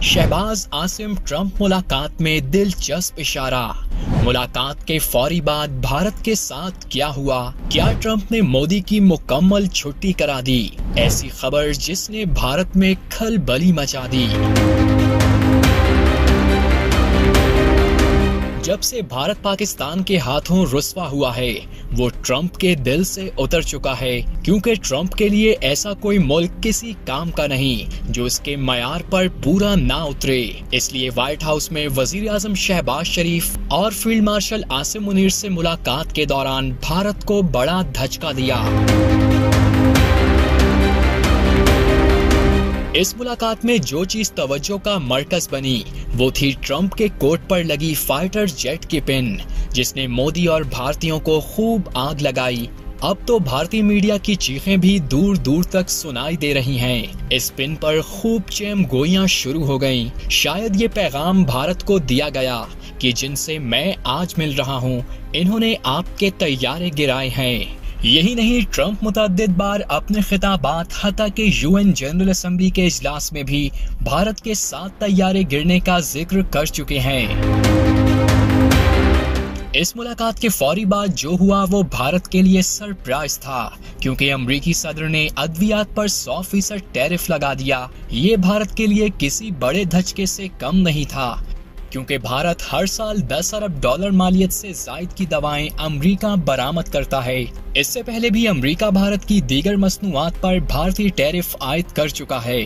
Shahbaz Asim Trump मुलाकात में दिलचस्प इशारा। मुलाकात के फौरी बाद भारत के साथ क्या हुआ? क्या ट्रंप ने मोदी की मुकम्मल छुट्टी करा दी? ऐसी खबर जिसने भारत में खलबली मचा दी। जब से भारत पाकिस्तान के हाथों रुस्वा हुआ है, वो ट्रंप के दिल से उतर चुका है, क्योंकि ट्रंप के लिए ऐसा कोई मुल्क किसी काम का नहीं जो इसके मयार पर पूरा ना उतरे। इसलिए व्हाइट हाउस में वजीर आजम शहबाज शरीफ और फील्ड मार्शल आसिम मुनीर से मुलाकात के दौरान भारत को बड़ा धचका दिया। इस मुलाकात में जो चीज तवज्जो का मरकज बनी वो थी ट्रंप के कोट पर लगी फाइटर जेट की पिन, जिसने मोदी और भारतीयों को खूब आग लगाई। अब तो भारतीय मीडिया की चीखें भी दूर दूर तक सुनाई दे रही हैं। इस पिन पर खूब चेम गोइयां शुरू हो गईं। शायद ये पैगाम भारत को दिया गया कि जिनसे मैं आज मिल रहा हूँ, इन्होंने आपके तैयारे गिराए हैं। यही नहीं, ट्रंप मुतअद्दिद बार अपने खिताबात हत्ता के यूएन जनरल असेंबली के इजलास में भी भारत के 7 तैयारे गिरने का जिक्र कर चुके हैं। इस मुलाकात के फौरी बाद जो हुआ वो भारत के लिए सरप्राइज था, क्योंकि अमेरिकी सदर ने अद्वियात पर 100% टैरिफ लगा दिया। ये भारत के लिए किसी बड़े धचके से कम नहीं था, क्योंकि भारत हर साल 10 अरब डॉलर मालियत से जायद की दवाएं अमेरिका बरामद करता है। इससे पहले भी अमेरिका भारत की दीगर मसनूआत पर भारतीय टैरिफ आयद कर चुका है।